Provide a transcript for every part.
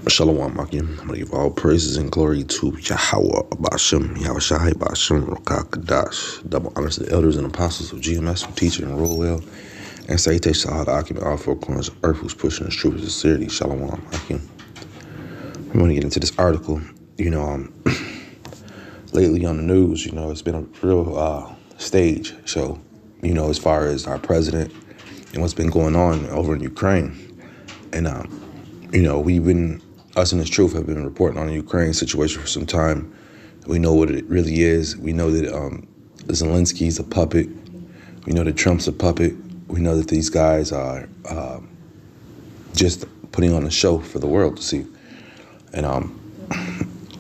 Shalom, Akim. I'm going to give all praises and glory to Yahweh, Bashem, Yahushai, Bashem, Rokakadash. Double honors to the elders and apostles of GMS for teaching and rule well. And salutation to all the Akim in all four corners of earth who's pushing the truth of sincerity. Shalom, Akim. I'm going to get into this article. Lately on the news, it's been a real stage show, as far as our president and what's been going on over in Ukraine. And, us in this truth have been reporting on the Ukraine situation for some time. We know what it really is. We know that Zelensky's a puppet. We know that Trump's a puppet. We know that these guys are just putting on a show for the world to see. And a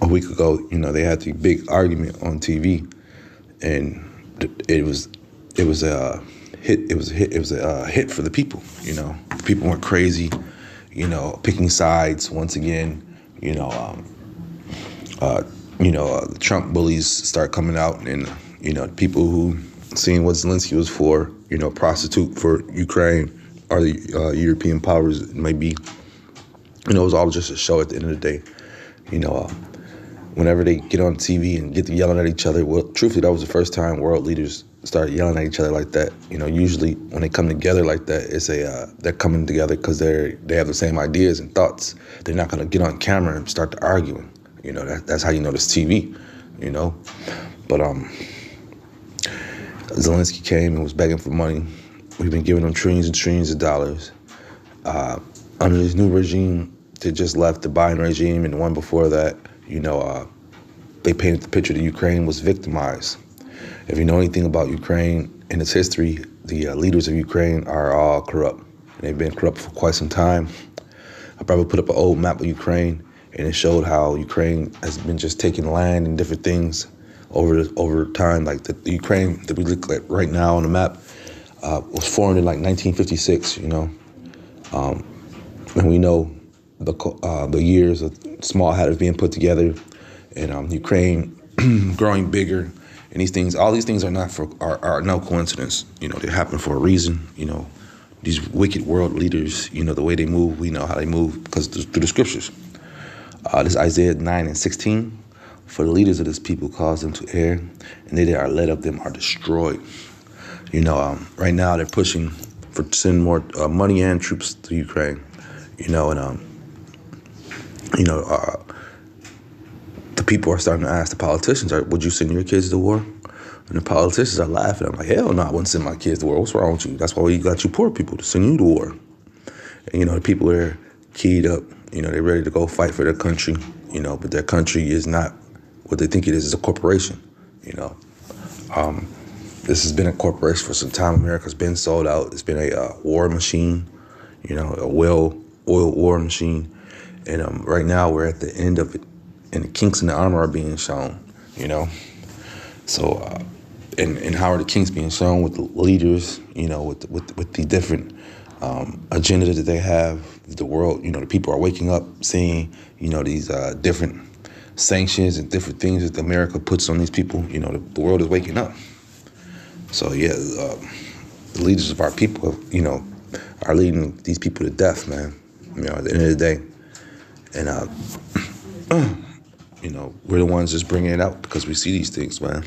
week ago, they had the big argument on TV, and it was a hit. It was a hit for the people. People went crazy. Picking sides once again. The Trump bullies start coming out, and people who seeing what Zelensky was for, prostitute for Ukraine or the European powers, it might be. It was all just a show at the end of the day. Whenever they get on TV and get to yelling at each other, well, truthfully, that was the first time world leaders started yelling at each other like that. Usually when they come together like that, it's they're coming together because they have the same ideas and thoughts. They're not going to get on camera and start to arguing. That's how you know this TV. But Zelensky came and was begging for money. We've been giving them trillions and trillions of dollars. Under this new regime that just left, the Biden regime, and the one before that, they painted the picture that Ukraine was victimized. If you know anything about Ukraine and its history, the leaders of Ukraine are all corrupt. And they've been corrupt for quite some time. I probably put up an old map of Ukraine, and it showed how Ukraine has been just taking land and different things over time. Like the Ukraine that we look at right now on the map was formed in like 1956, and we know the years of small hatters being put together, and Ukraine growing bigger, and all these things are no coincidence. They happen for a reason. These wicked world leaders, the way they move, we know how they move because through the scriptures. This Isaiah 9:16, for the leaders of this people cause them to err, and they that are led of them are destroyed. Right now they're pushing for sending more money and troops to Ukraine. The people are starting to ask the politicians, would you send your kids to war? And the politicians are laughing. I'm like, hell no, I wouldn't send my kids to war. What's wrong with you? That's why we got you poor people to send you to war. And, the people are keyed up. They're ready to go fight for their country, but their country is not what they think it is. It's a corporation, This has been a corporation for some time. America's been sold out. It's been a war machine, a well-oiled war machine. And right now we're at the end of it, and the kinks in the armor are being shown, So, and how are the kinks being shown with the leaders, with the different agenda that they have? The world, the people are waking up, seeing, these different sanctions and different things that America puts on these people. The world is waking up. So, yeah, the leaders of our people, are leading these people to death, man, at the end of the day. And, we're the ones just bringing it out because we see these things, man,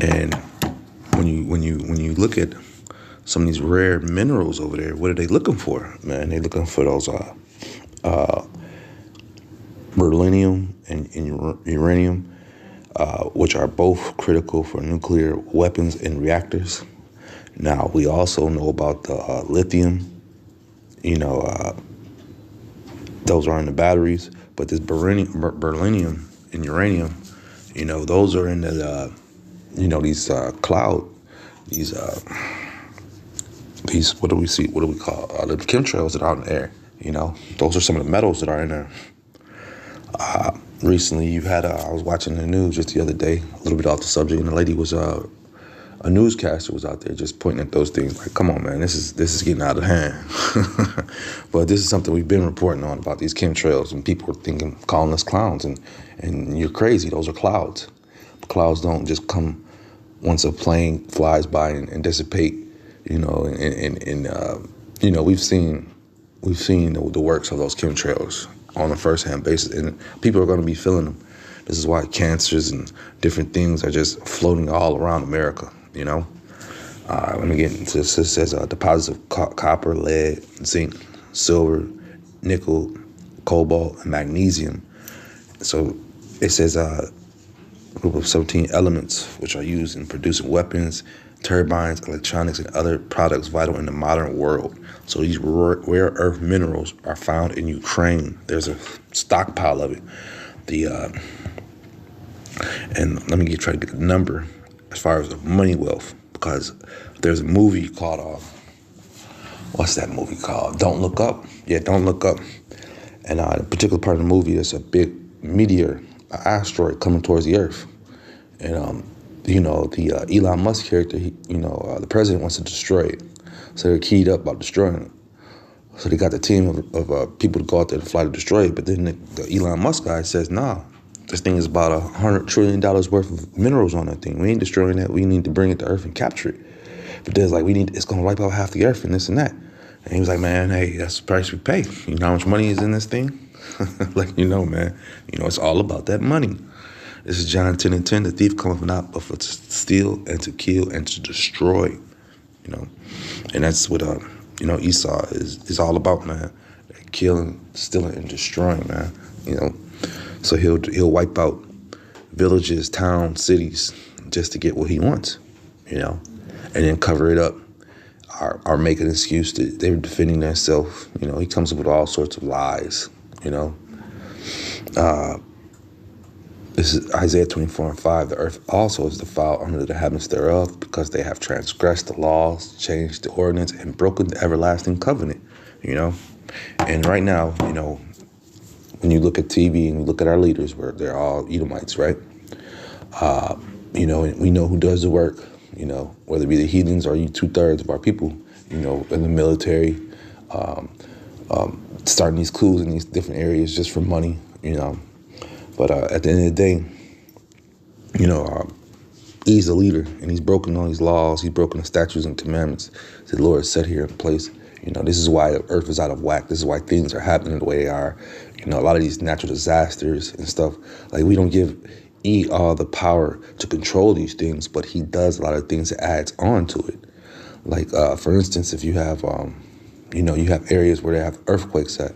and when you look at some of these rare minerals over there, what are they looking for, man? They're looking for those beryllium and uranium, which are both critical for nuclear weapons and reactors. Now, we also know about the lithium, those are in the batteries, but this beryllium and uranium, those are in the, these cloud, these, what do we see? What do we call the chemtrails that are out in the air? Those are some of the metals that are in there. Recently, you've had, I was watching the news just the other day, a little bit off the subject, and the lady was, a newscaster was out there just pointing at those things like, come on, man, this is getting out of hand. But this is something we've been reporting on about these chemtrails, and people are calling us clowns, and you're crazy. Those are clouds. Clouds don't just come once a plane flies by and dissipate, and we've seen we've seen the works of those chemtrails on a first-hand basis, and people are going to be feeling them. This is why cancers and different things are just floating all around America, you know? Let me get into this. It says deposits of copper, lead, zinc, silver, nickel, cobalt, and magnesium. So it says a group of 17 elements which are used in producing weapons, turbines, electronics, and other products vital in the modern world. So these rare earth minerals are found in Ukraine. There's a stockpile of it. And let me try to get the number as far as the money wealth, because there's a movie called what's that movie called? Don't Look Up. Yeah, Don't Look Up. And in a particular part of the movie, there's a big meteor, an asteroid coming towards the Earth. And the Elon Musk character, the president wants to destroy it. So they're keyed up about destroying it. So they got the team of people to go out there to fly to destroy it. But then the Elon Musk guy says, nah, this thing is about $100 trillion worth of minerals on that thing. We ain't destroying that. We need to bring it to Earth and capture it. But there's like, it's going to wipe out half the Earth and this and that. And he was like, man, hey, that's the price we pay. You know how much money is in this thing? Man, it's all about that money. This is John 10:10. The thief cometh not but for to steal and to kill and to destroy. And that's what Esau is all about, man. Killing, stealing, and destroying, man. So he'll wipe out villages, towns, cities just to get what he wants, and then cover it up or make an excuse that they're defending themselves. He comes up with all sorts of lies, This is Isaiah 24:5. The earth also is defiled under the habits thereof, because they have transgressed the laws, changed the ordinance, and broken the everlasting covenant, And right now, when you look at TV and you look at our leaders, where they're all Edomites, right? And we know who does the work, whether it be the heathens or you 2/3 of our people, in the military, starting these coups in these different areas just for money, But at the end of the day, he's a leader, and he's broken all these laws. He's broken the statutes and commandments that the Lord has set here in place. This is why the earth is out of whack. This is why things are happening the way they are. A lot of these natural disasters and stuff, like, we don't give E all the power to control these things, but he does a lot of things that adds on to it. Like, for instance, if you have, you have areas where they have earthquakes at,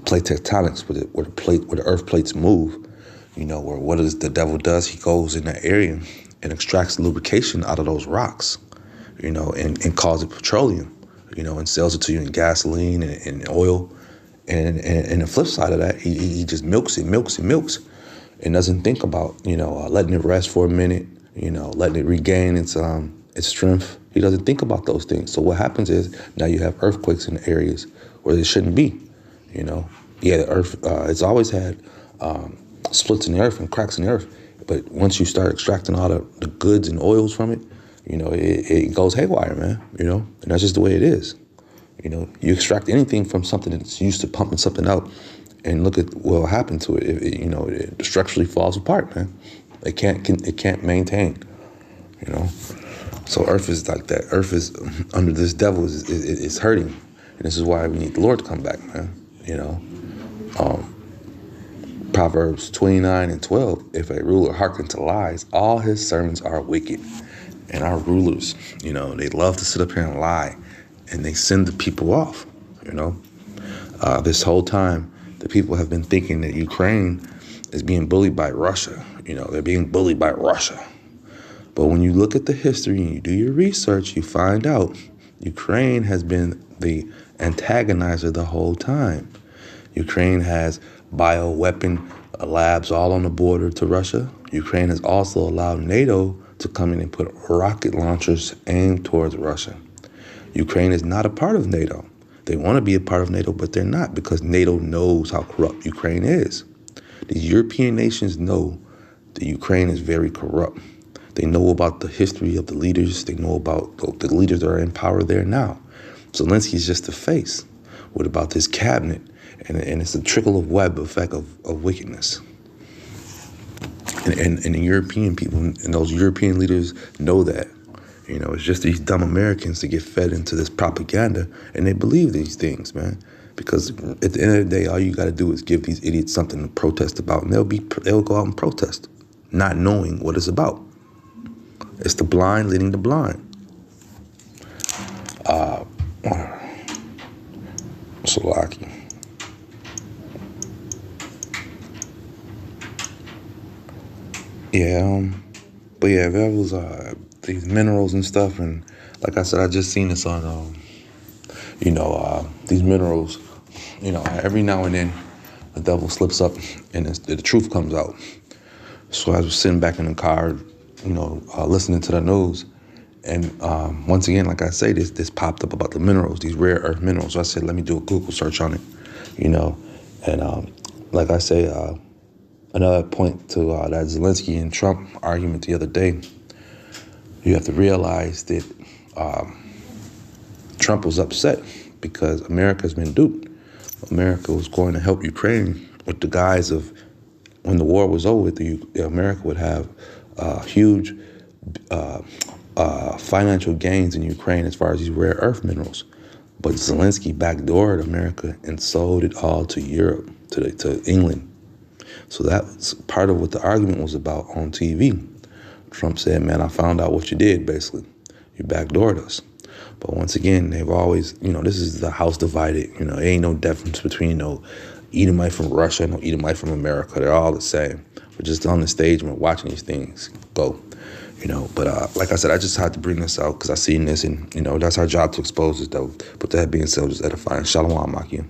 plate tectonics, where the earth plates move, where what is the devil does, he goes in that area and extracts lubrication out of those rocks, and calls it petroleum, and sells it to you in gasoline and oil. And the flip side of that, he just milks it, and doesn't think about, letting it rest for a minute, letting it regain its strength. He doesn't think about those things. So what happens is now you have earthquakes in areas where they shouldn't be. The earth, it's always had splits in the earth and cracks in the earth. But once you start extracting all the goods and oils from it, it goes haywire, man, and that's just the way it is. You extract anything from something that's used to pumping something out, and look at what will happen to it. It structurally falls apart, man. It can't maintain, So earth is like that. Earth is under this devil is hurting. And this is why we need the Lord to come back, man. Proverbs 29:12. If a ruler hearken to lies, all his servants are wicked. And our rulers, they love to sit up here and lie, and they send the people off. This whole time, the people have been thinking that Ukraine is being bullied by Russia. They're being bullied by Russia. But when you look at the history and you do your research, you find out Ukraine has been the antagonizer the whole time. Ukraine has bioweapon labs all on the border to Russia. Ukraine has also allowed NATO to come in and put rocket launchers aimed towards Russia. Ukraine is not a part of NATO. They want to be a part of NATO, but they're not, because NATO knows how corrupt Ukraine is. These European nations know that Ukraine is very corrupt. They know about the history of the leaders. They know about the leaders that are in power there now. Zelensky's just the face. What about this cabinet? And it's a trickle of web effect of wickedness. And the European people and those European leaders know that. You know, it's just these dumb Americans to get fed into this propaganda, and they believe these things, man. Because at the end of the day, all you got to do is give these idiots something to protest about, and they'll go out and protest, not knowing what it's about. It's the blind leading the blind. Salaki. Yeah, but yeah, that was these minerals and stuff, and like I said, I just seen this on these minerals. You know, every now and then the devil slips up and the truth comes out. So I was sitting back in the car, listening to the news, and once again, like I say, this popped up about the minerals, these rare earth minerals. So I said, let me do a Google search on it, and like I say, another point to that Zelensky and Trump argument the other day, you have to realize that Trump was upset because America's been duped. America was going to help Ukraine with the guise of when the war was over, America would have huge financial gains in Ukraine as far as these rare earth minerals. But Zelensky backdoored America and sold it all to Europe, to England. So that's part of what the argument was about on TV. Trump said, man, I found out what you did, basically. You backdoored us. But once again, they've always, this is the house divided. There ain't no difference between no Edomite from Russia, no Edomite from America. They're all the same. We're just on the stage and we're watching these things go, But like I said, I just had to bring this out because I seen this, and, that's our job to expose this, though. But that being said, just edifying. Shalom, Makia.